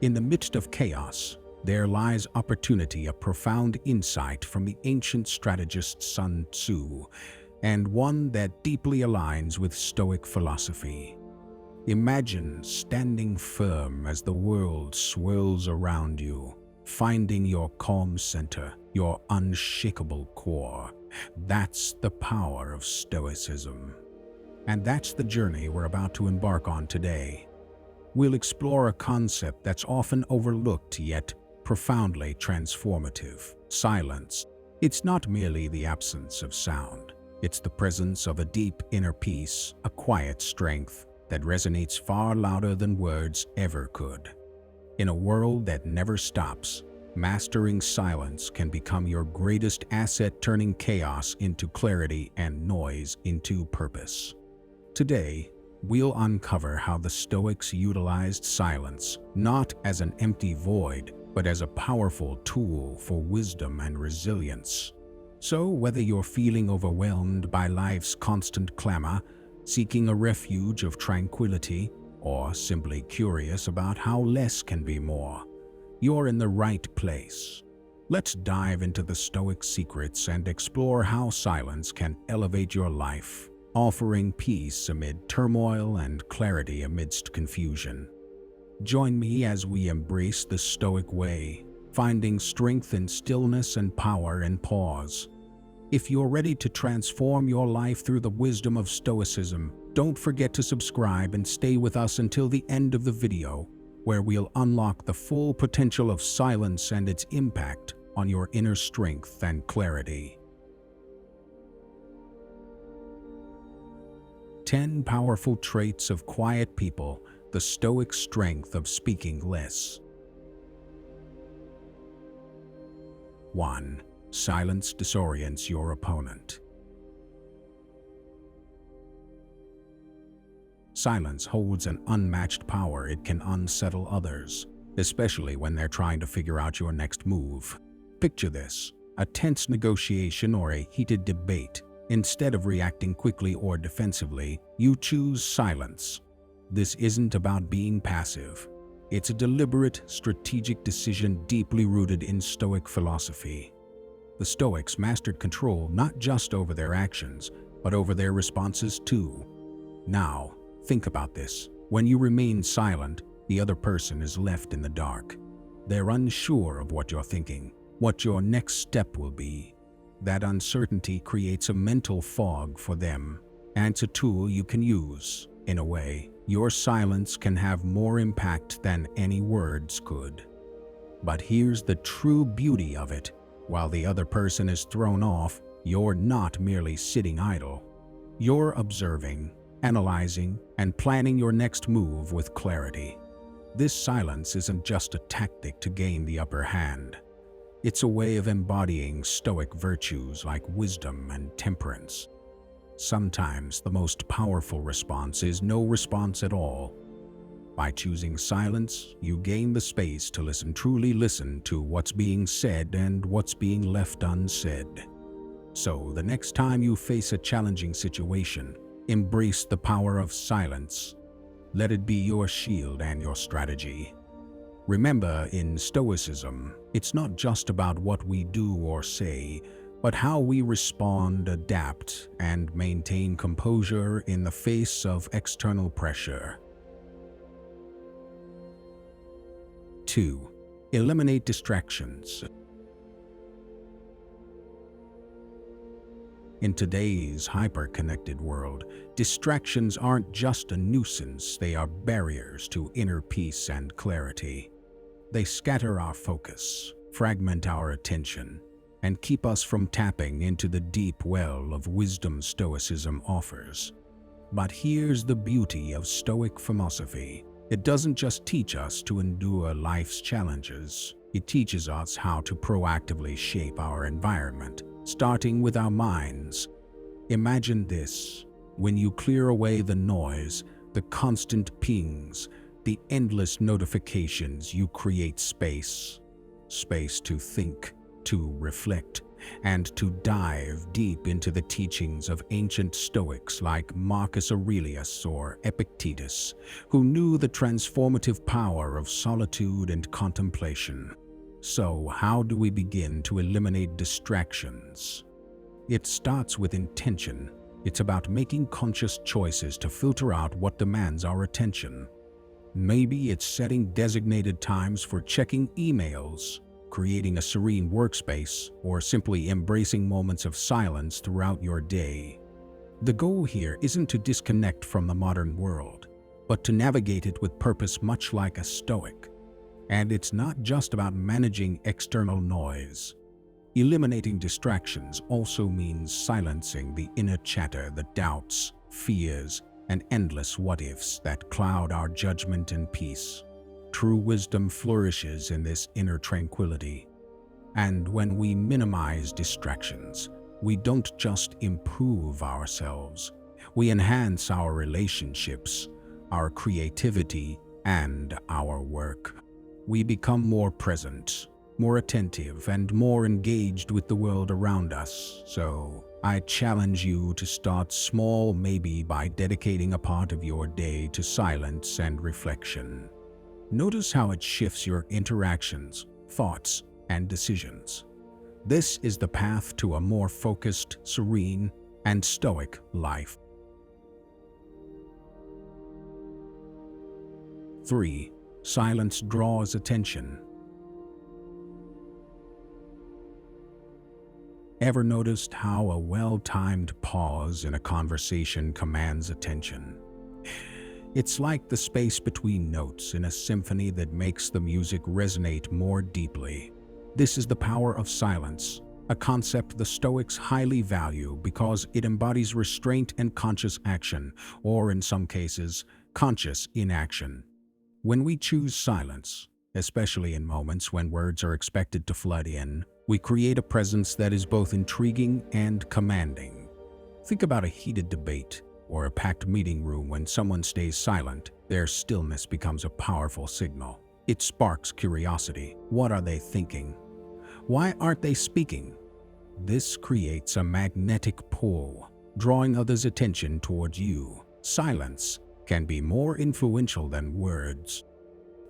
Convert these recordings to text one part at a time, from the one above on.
In the midst of chaos, there lies opportunity, a profound insight from the ancient strategist Sun Tzu, and one that deeply aligns with Stoic philosophy. Imagine standing firm as the world swirls around you, finding your calm center, your unshakable core. That's the power of Stoicism. And that's the journey we're about to embark on today. We'll explore a concept that's often overlooked yet profoundly transformative: silence. It's not merely the absence of sound. It's the presence of a deep inner peace, a quiet strength that resonates far louder than words ever could. In a world that never stops, mastering silence can become your greatest asset, turning chaos into clarity and noise into purpose. Today, we'll uncover how the Stoics utilized silence not as an empty void, but as a powerful tool for wisdom and resilience. So, whether you're feeling overwhelmed by life's constant clamor, seeking a refuge of tranquility, or simply curious about how less can be more, you're in the right place. Let's dive into the Stoic secrets and explore how silence can elevate your life, offering peace amid turmoil and clarity amidst confusion. Join me as we embrace the Stoic way, finding strength in stillness and power in pause. If you're ready to transform your life through the wisdom of Stoicism, don't forget to subscribe and stay with us until the end of the video, where we'll unlock the full potential of silence and its impact on your inner strength and clarity. 10 powerful traits of quiet people, the Stoic strength of speaking less. 1. Silence disorients your opponent. Silence holds an unmatched power. It can unsettle others, especially when they're trying to figure out your next move. Picture this: a tense negotiation or a heated debate. Instead of reacting quickly or defensively, you choose silence. This isn't about being passive. It's a deliberate, strategic decision deeply rooted in Stoic philosophy. The Stoics mastered control not just over their actions, but over their responses too. Now, think about this. When you remain silent, the other person is left in the dark. They're unsure of what you're thinking, what your next step will be. That uncertainty creates a mental fog for them, and it's a tool you can use. In a way, your silence can have more impact than any words could. But here's the true beauty of it. While the other person is thrown off, you're not merely sitting idle. You're observing, analyzing, and planning your next move with clarity. This silence isn't just a tactic to gain the upper hand. It's a way of embodying Stoic virtues like wisdom and temperance. Sometimes the most powerful response is no response at all. By choosing silence, you gain the space to listen, truly listen to what's being said and what's being left unsaid. So, the next time you face a challenging situation, embrace the power of silence. Let it be your shield and your strategy. Remember, in Stoicism, it's not just about what we do or say, but how we respond, adapt, and maintain composure in the face of external pressure. 2. Eliminate distractions. In today's hyper-connected world, distractions aren't just a nuisance, they are barriers to inner peace and clarity. They scatter our focus, fragment our attention, and keep us from tapping into the deep well of wisdom Stoicism offers. But here's the beauty of Stoic philosophy. It doesn't just teach us to endure life's challenges. It teaches us how to proactively shape our environment, starting with our minds. Imagine this: when you clear away the noise, the constant pings, the endless notifications, you create space to think, to reflect, and to dive deep into the teachings of ancient Stoics like Marcus Aurelius or Epictetus, who knew the transformative power of solitude and contemplation. So, how do we begin to eliminate distractions? It starts with intention. It's about making conscious choices to filter out what demands our attention. Maybe it's setting designated times for checking emails, creating a serene workspace, or simply embracing moments of silence throughout your day. The goal here isn't to disconnect from the modern world, but to navigate it with purpose, much like a Stoic. And it's not just about managing external noise. Eliminating distractions also means silencing the inner chatter, the doubts, fears, and endless what-ifs that cloud our judgment and peace. True wisdom flourishes in this inner tranquility. And when we minimize distractions, we don't just improve ourselves, we enhance our relationships, our creativity, and our work. We become more present, more attentive, and more engaged with the world around us. So, I challenge you to start small, maybe by dedicating a part of your day to silence and reflection. Notice how it shifts your interactions, thoughts, and decisions. This is the path to a more focused, serene, and stoic life. 3. Silence draws attention. Ever noticed how a well-timed pause in a conversation commands attention? It's like the space between notes in a symphony that makes the music resonate more deeply. This is the power of silence, a concept the Stoics highly value because it embodies restraint and conscious action, or in some cases, conscious inaction. When we choose silence, especially in moments when words are expected to flood in, we create a presence that is both intriguing and commanding. Think about a heated debate or a packed meeting room. When someone stays silent, their stillness becomes a powerful signal. It sparks curiosity. What are they thinking? Why aren't they speaking? This creates a magnetic pull, drawing others' attention towards you. Silence can be more influential than words.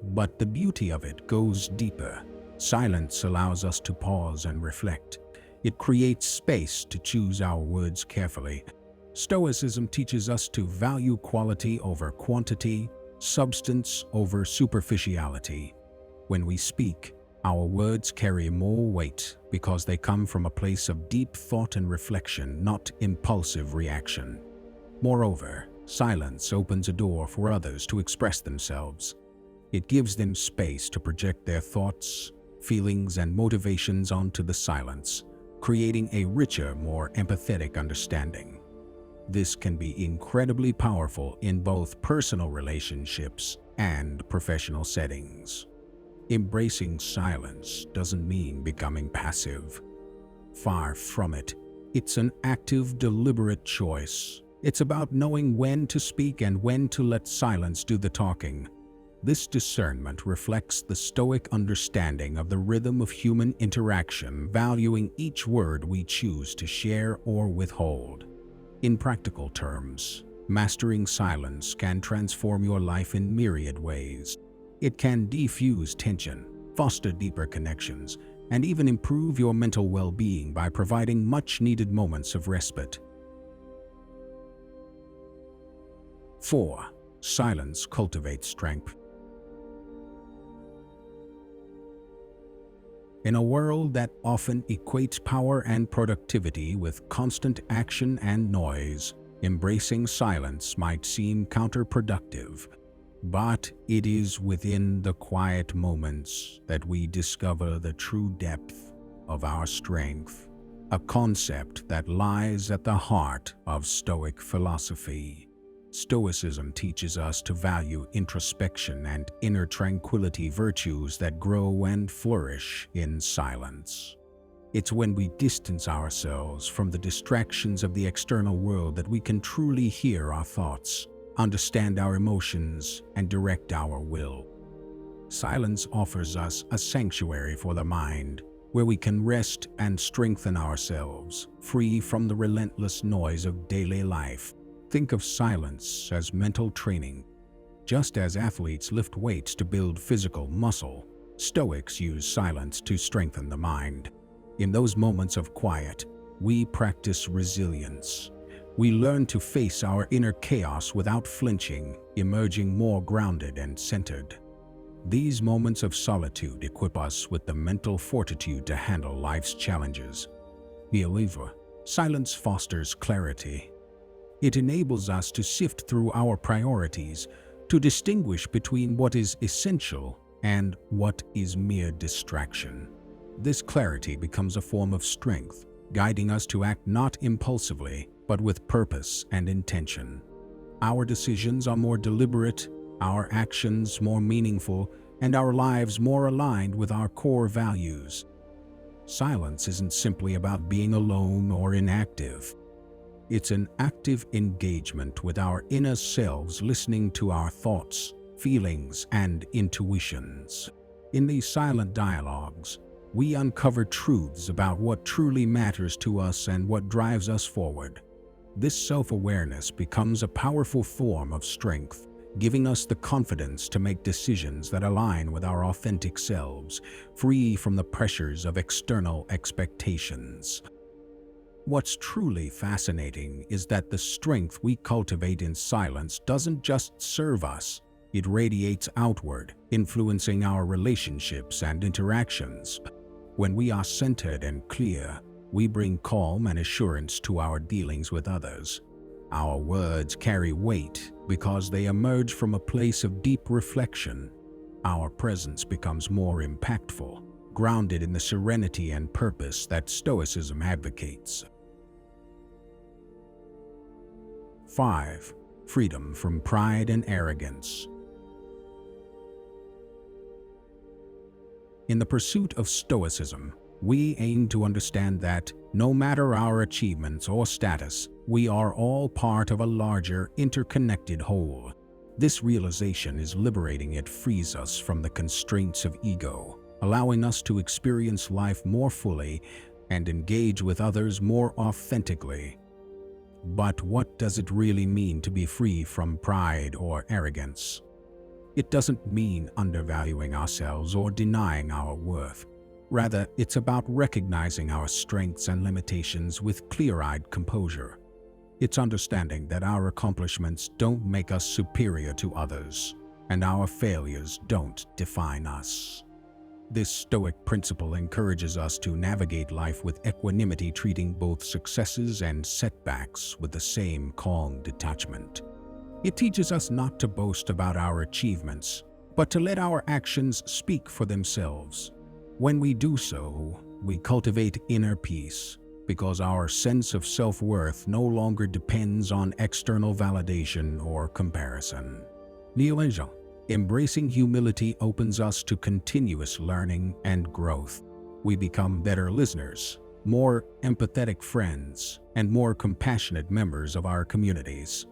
But the beauty of it goes deeper. Silence allows us to pause and reflect. It creates space to choose our words carefully. Stoicism teaches us to value quality over quantity, substance over superficiality. When we speak, our words carry more weight because they come from a place of deep thought and reflection, not impulsive reaction. Moreover, silence opens a door for others to express themselves. It gives them space to project their thoughts, feelings, and motivations onto the silence, creating a richer, more empathetic understanding. This can be incredibly powerful in both personal relationships and professional settings. Embracing silence doesn't mean becoming passive. Far from it. It's an active, deliberate choice. It's about knowing when to speak and when to let silence do the talking. This discernment reflects the Stoic understanding of the rhythm of human interaction, valuing each word we choose to share or withhold. In practical terms, mastering silence can transform your life in myriad ways. It can defuse tension, foster deeper connections, and even improve your mental well-being by providing much-needed moments of respite. 4. Silence cultivates strength. In a world that often equates power and productivity with constant action and noise, embracing silence might seem counterproductive. But it is within the quiet moments that we discover the true depth of our strength, a concept that lies at the heart of Stoic philosophy. Stoicism teaches us to value introspection and inner tranquility, virtues that grow and flourish in silence. It's when we distance ourselves from the distractions of the external world that we can truly hear our thoughts, understand our emotions, and direct our will. Silence offers us a sanctuary for the mind, where we can rest and strengthen ourselves, free from the relentless noise of daily life. Think of silence as mental training. Just as athletes lift weights to build physical muscle, Stoics use silence to strengthen the mind. In those moments of quiet, we practice resilience. We learn to face our inner chaos without flinching, emerging more grounded and centered. These moments of solitude equip us with the mental fortitude to handle life's challenges. Moreover, silence fosters clarity. It enables us to sift through our priorities, to distinguish between what is essential and what is mere distraction. This clarity becomes a form of strength, guiding us to act not impulsively, but with purpose and intention. Our decisions are more deliberate, our actions more meaningful, and our lives more aligned with our core values. Silence isn't simply about being alone or inactive. It's an active engagement with our inner selves, listening to our thoughts, feelings, and intuitions. In these silent dialogues, we uncover truths about what truly matters to us and what drives us forward. This self-awareness becomes a powerful form of strength, giving us the confidence to make decisions that align with our authentic selves, free from the pressures of external expectations. What's truly fascinating is that the strength we cultivate in silence doesn't just serve us, it radiates outward, influencing our relationships and interactions. When we are centered and clear, we bring calm and assurance to our dealings with others. Our words carry weight because they emerge from a place of deep reflection. Our presence becomes more impactful, grounded in the serenity and purpose that Stoicism advocates. 5. Freedom from pride and arrogance. In the pursuit of Stoicism, we aim to understand that, no matter our achievements or status, we are all part of a larger, interconnected whole. This realization is liberating. It frees us from the constraints of ego, allowing us to experience life more fully and engage with others more authentically. But what does it really mean to be free from pride or arrogance? It doesn't mean undervaluing ourselves or denying our worth. Rather, it's about recognizing our strengths and limitations with clear-eyed composure. It's understanding that our accomplishments don't make us superior to others, and our failures don't define us. This Stoic principle encourages us to navigate life with equanimity, treating both successes and setbacks with the same calm detachment. It teaches us not to boast about our achievements, but to let our actions speak for themselves. When we do so, we cultivate inner peace, because our sense of self-worth no longer depends on external validation or comparison. Embracing humility opens us to continuous learning and growth. We become better listeners, more empathetic friends, and more compassionate members of our communities.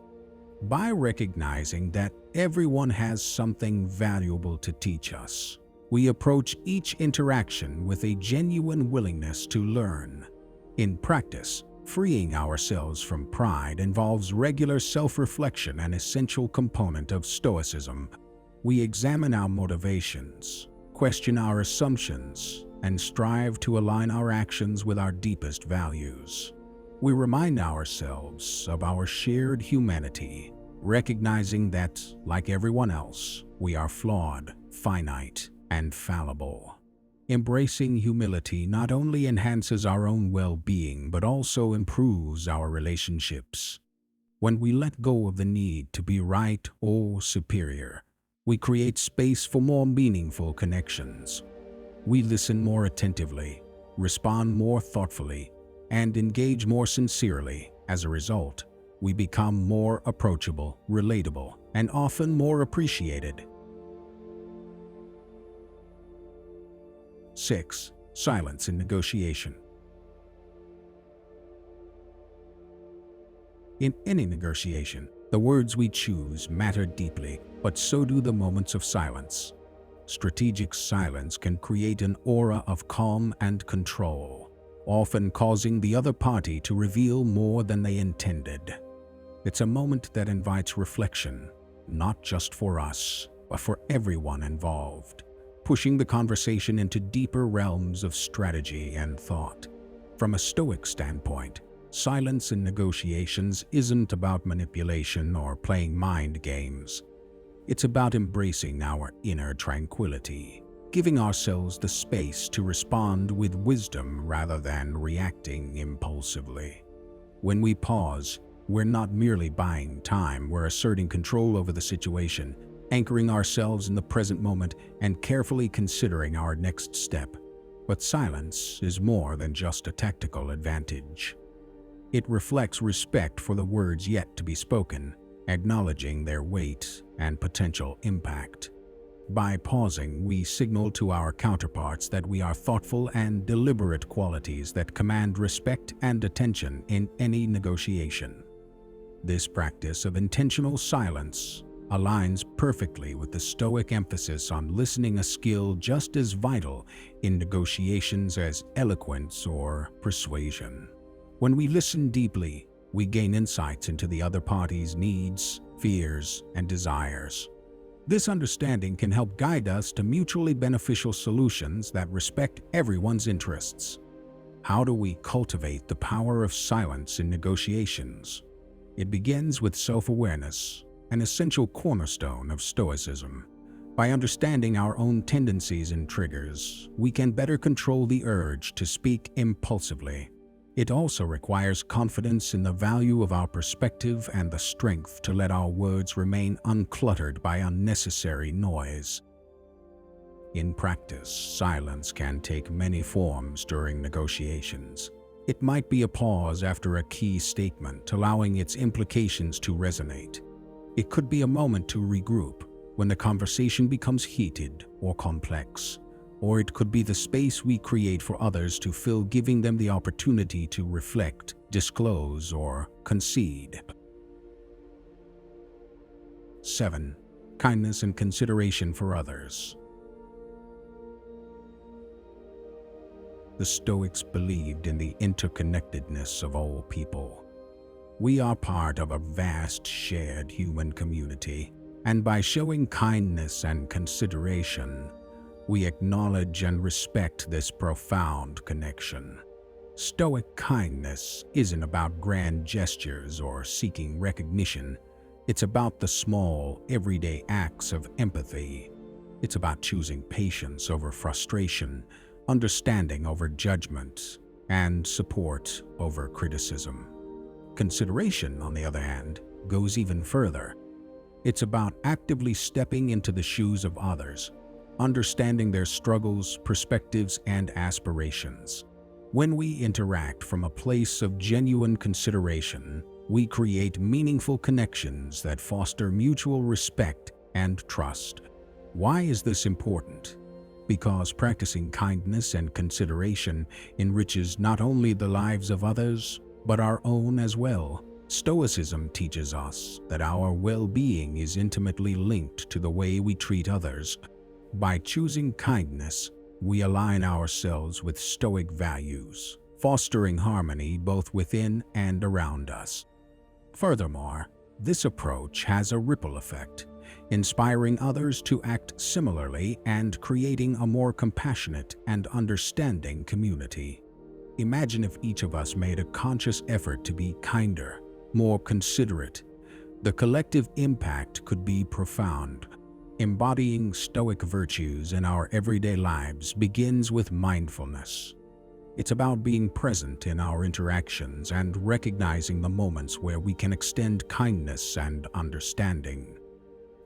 By recognizing that everyone has something valuable to teach us, we approach each interaction with a genuine willingness to learn. In practice, freeing ourselves from pride involves regular self-reflection, an essential component of Stoicism. We examine our motivations, question our assumptions, and strive to align our actions with our deepest values. We remind ourselves of our shared humanity, recognizing that, like everyone else, we are flawed, finite, and fallible. Embracing humility not only enhances our own well-being but also improves our relationships. When we let go of the need to be right or superior, we create space for more meaningful connections. We listen more attentively, respond more thoughtfully, and engage more sincerely. As a result, we become more approachable, relatable, and often more appreciated. 6. Silence in negotiation. In any negotiation, the words we choose matter deeply, but so do the moments of silence. strategic silence can create an aura of calm and control, often causing the other party to reveal more than they intended. It's a moment that invites reflection, not just for us, but for everyone involved, pushing the conversation into deeper realms of strategy and thought. From a Stoic standpoint, silence in negotiations isn't about manipulation or playing mind games. It's about embracing our inner tranquility, giving ourselves the space to respond with wisdom rather than reacting impulsively. When we pause, we're not merely buying time, we're asserting control over the situation, anchoring ourselves in the present moment and carefully considering our next step. But silence is more than just a tactical advantage. It reflects respect for the words yet to be spoken, acknowledging their weight and potential impact. By pausing, we signal to our counterparts that we are thoughtful and deliberate, qualities that command respect and attention in any negotiation. This practice of intentional silence aligns perfectly with the Stoic emphasis on listening, a skill just as vital in negotiations as eloquence or persuasion. When we listen deeply, we gain insights into the other party's needs, fears, and desires. This understanding can help guide us to mutually beneficial solutions that respect everyone's interests. How do we cultivate the power of silence in negotiations? It begins with self-awareness, an essential cornerstone of Stoicism. By understanding our own tendencies and triggers, we can better control the urge to speak impulsively. It also requires confidence in the value of our perspective and the strength to let our words remain uncluttered by unnecessary noise. In practice, silence can take many forms during negotiations. It might be a pause after a key statement, allowing its implications to resonate. It could be a moment to regroup when the conversation becomes heated or complex. Or it could be the space we create for others to fill, giving them the opportunity to reflect, disclose, or concede. 7. Kindness and consideration for others. The Stoics believed in the interconnectedness of all people. We are part of a vast shared human community, and by showing kindness and consideration, we acknowledge and respect this profound connection. Stoic kindness isn't about grand gestures or seeking recognition. It's about the small, everyday acts of empathy. It's about choosing patience over frustration, understanding over judgment, and support over criticism. Consideration, on the other hand, goes even further. It's about actively stepping into the shoes of others, understanding their struggles, perspectives, and aspirations. When we interact from a place of genuine consideration, we create meaningful connections that foster mutual respect and trust. Why is this important? Because practicing kindness and consideration enriches not only the lives of others, but our own as well. Stoicism teaches us that our well-being is intimately linked to the way we treat others. By choosing kindness, we align ourselves with Stoic values, fostering harmony both within and around us. Furthermore, this approach has a ripple effect, inspiring others to act similarly and creating a more compassionate and understanding community. Imagine if each of us made a conscious effort to be kinder, more considerate. The collective impact could be profound. Embodying Stoic virtues in our everyday lives begins with mindfulness. It's about being present in our interactions and recognizing the moments where we can extend kindness and understanding.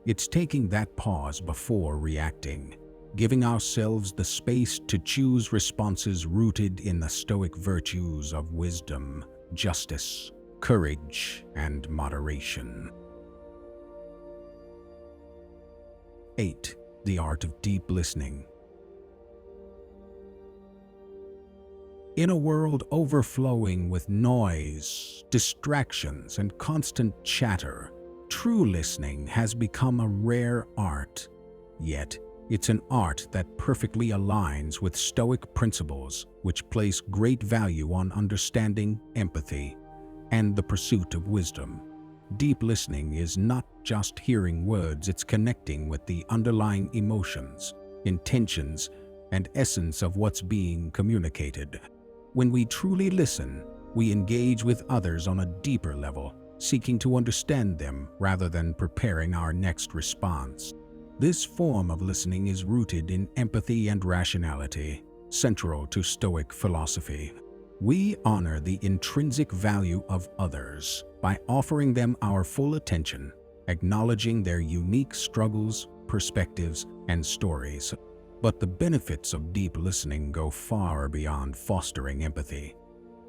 It's taking that pause before reacting, giving ourselves the space to choose responses rooted in the Stoic virtues of wisdom, justice, courage, and moderation. 8. The art of deep listening. In a world overflowing with noise, distractions, and constant chatter, true listening has become a rare art. Yet, It's an art that perfectly aligns with Stoic principles, which place great value on understanding, empathy, and the pursuit of wisdom. Deep listening is not just hearing words, it's connecting with the underlying emotions, intentions, and essence of what's being communicated. When we truly listen, we engage with others on a deeper level, seeking to understand them rather than preparing our next response. This form of listening is rooted in empathy and rationality, central to Stoic philosophy. We honor the intrinsic value of others by offering them our full attention, acknowledging their unique struggles, perspectives, and stories. But the benefits of deep listening go far beyond fostering empathy.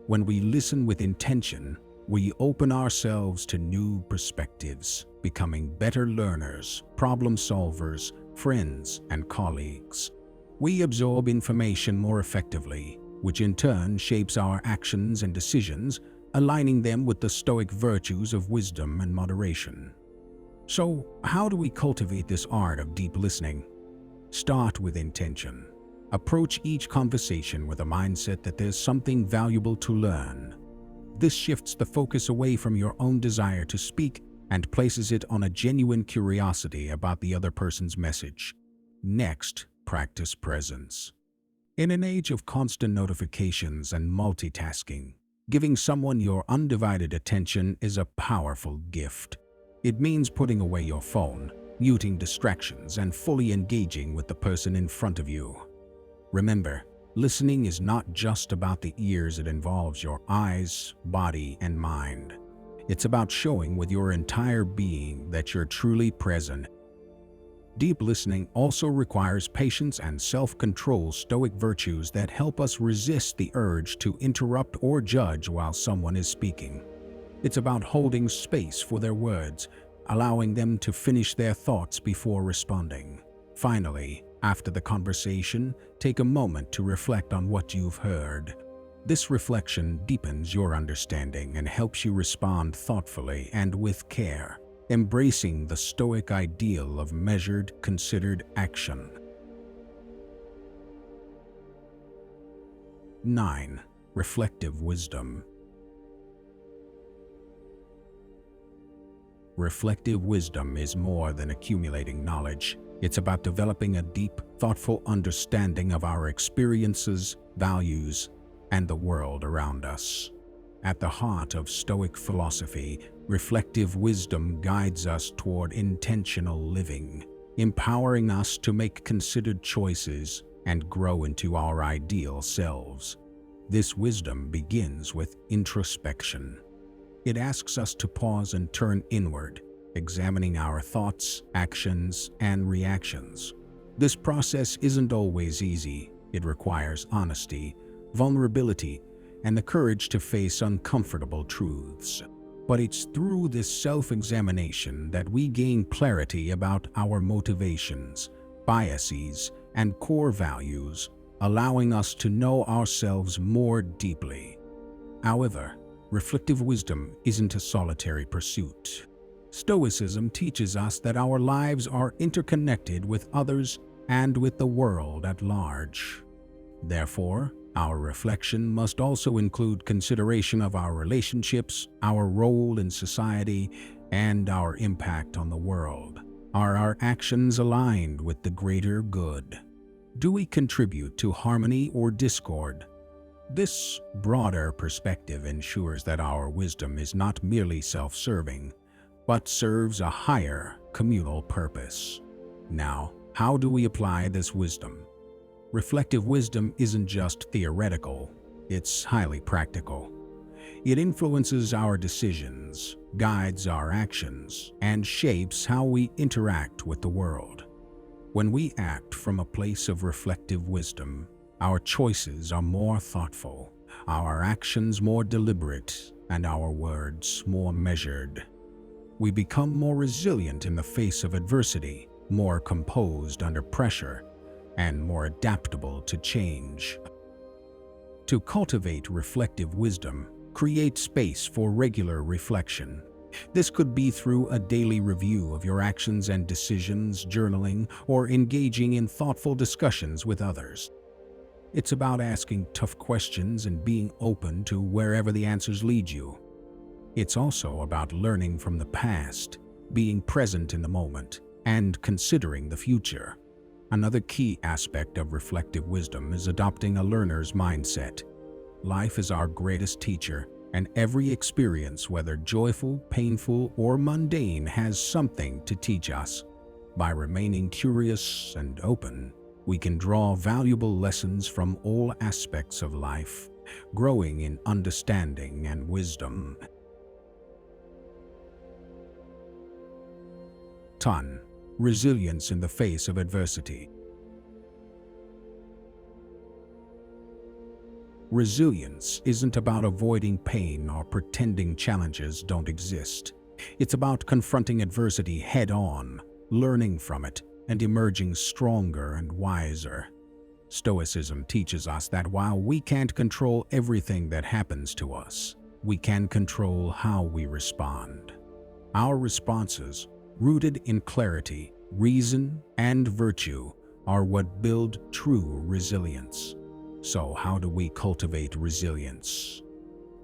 When we listen with intention, we open ourselves to new perspectives, becoming better learners, problem solvers, friends, and colleagues. We absorb information more effectively, which in turn shapes our actions and decisions, aligning them with the Stoic virtues of wisdom and moderation. So, how do we cultivate this art of deep listening? Start with intention. Approach each conversation with a mindset that there's something valuable to learn. This shifts the focus away from your own desire to speak and places it on a genuine curiosity about the other person's message. Next, practice presence. In an age of constant notifications and multitasking, giving someone your undivided attention is a powerful gift. It means putting away your phone, muting distractions, and fully engaging with the person in front of you. Remember, listening is not just about the ears, it involves your eyes, body, and mind. It's about showing with your entire being that you're truly present. Deep listening also requires patience and self-control, Stoic virtues that help us resist the urge to interrupt or judge while someone is speaking. It's about holding space for their words, allowing them to finish their thoughts before responding. Finally, after the conversation, take a moment to reflect on what you've heard. This reflection deepens your understanding and helps you respond thoughtfully and with care, embracing the Stoic ideal of measured, considered action. 9. Reflective wisdom. Reflective wisdom is more than accumulating knowledge. It's about developing a deep, thoughtful understanding of our experiences, values, and the world around us. At the heart of Stoic philosophy, reflective wisdom guides us toward intentional living, empowering us to make considered choices and grow into our ideal selves. This wisdom begins with introspection. It asks us to pause and turn inward, examining our thoughts, actions, and reactions. This process isn't always easy. It requires honesty, vulnerability, and the courage to face uncomfortable truths. But it's through this self-examination that we gain clarity about our motivations, biases, and core values, allowing us to know ourselves more deeply. However, reflective wisdom isn't a solitary pursuit. Stoicism teaches us that our lives are interconnected with others and with the world at large. Therefore, our reflection must also include consideration of our relationships, our role in society, and our impact on the world. Are our actions aligned with the greater good? Do we contribute to harmony or discord? This broader perspective ensures that our wisdom is not merely self-serving, but serves a higher communal purpose. Now, how do we apply this wisdom? Reflective wisdom isn't just theoretical, it's highly practical. It influences our decisions, guides our actions, and shapes how we interact with the world. When we act from a place of reflective wisdom, our choices are more thoughtful, our actions more deliberate, and our words more measured. We become more resilient in the face of adversity, more composed under pressure, and more adaptable to change. To cultivate reflective wisdom, create space for regular reflection. This could be through a daily review of your actions and decisions, journaling, or engaging in thoughtful discussions with others. It's about asking tough questions and being open to wherever the answers lead you. It's also about learning from the past, being present in the moment, and considering the future. Another key aspect of reflective wisdom is adopting a learner's mindset. Life is our greatest teacher, and every experience, whether joyful, painful, or mundane, has something to teach us. By remaining curious and open, we can draw valuable lessons from all aspects of life, growing in understanding and wisdom. 10. Resilience in the face of adversity. Resilience isn't about avoiding pain or pretending challenges don't exist. It's about confronting adversity head-on, learning from it, and emerging stronger and wiser. Stoicism teaches us that while we can't control everything that happens to us, we can control how we respond. Our responses, rooted in clarity, reason, and virtue, are what build true resilience. So how do we cultivate resilience?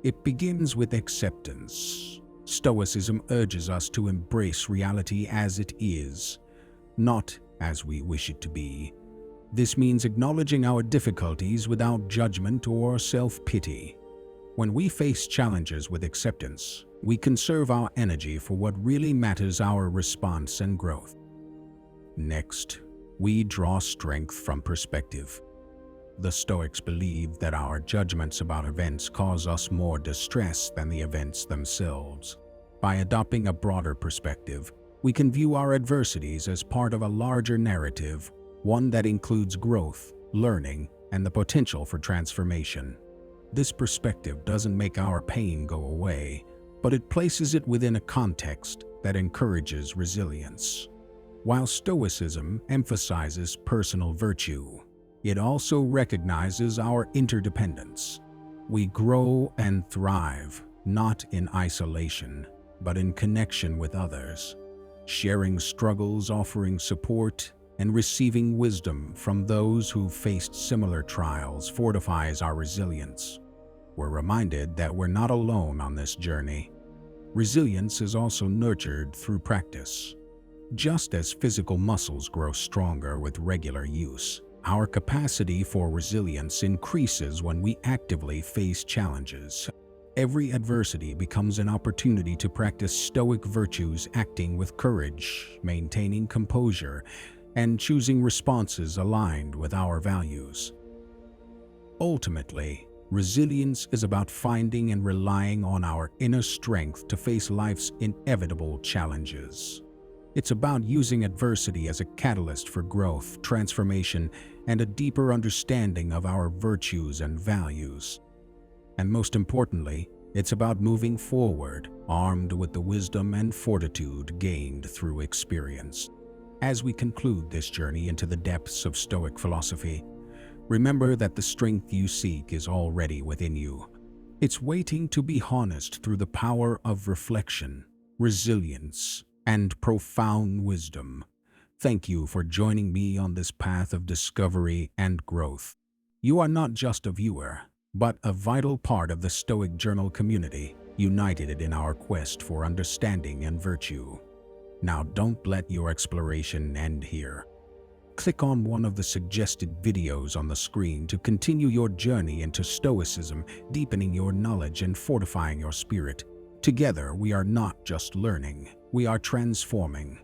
It begins with acceptance. Stoicism urges us to embrace reality as it is, not as we wish it to be. This means acknowledging our difficulties without judgment or self-pity. When we face challenges with acceptance, we conserve our energy for what really matters: our response and growth. Next, we draw strength from perspective. The Stoics believe that our judgments about events cause us more distress than the events themselves. By adopting a broader perspective, we can view our adversities as part of a larger narrative, one that includes growth, learning, and the potential for transformation. This perspective doesn't make our pain go away, but it places it within a context that encourages resilience. While Stoicism emphasizes personal virtue, it also recognizes our interdependence. We grow and thrive, not in isolation, but in connection with others, sharing struggles, offering support, and receiving wisdom from those who faced similar trials fortifies our resilience. We're reminded that we're not alone on this journey. Resilience is also nurtured through practice. Just as physical muscles grow stronger with regular use, our capacity for resilience increases when we actively face challenges. Every adversity becomes an opportunity to practice Stoic virtues, acting with courage, maintaining composure, and choosing responses aligned with our values. Ultimately, resilience is about finding and relying on our inner strength to face life's inevitable challenges. It's about using adversity as a catalyst for growth, transformation, and a deeper understanding of our virtues and values. And most importantly, it's about moving forward, armed with the wisdom and fortitude gained through experience. As we conclude this journey into the depths of Stoic philosophy, remember that the strength you seek is already within you. It's waiting to be harnessed through the power of reflection, resilience, and profound wisdom. Thank you for joining me on this path of discovery and growth. You are not just a viewer, but a vital part of the Stoic Journal community, united in our quest for understanding and virtue. Now, don't let your exploration end here. Click on one of the suggested videos on the screen to continue your journey into Stoicism, deepening your knowledge and fortifying your spirit. Together, we are not just learning, we are transforming.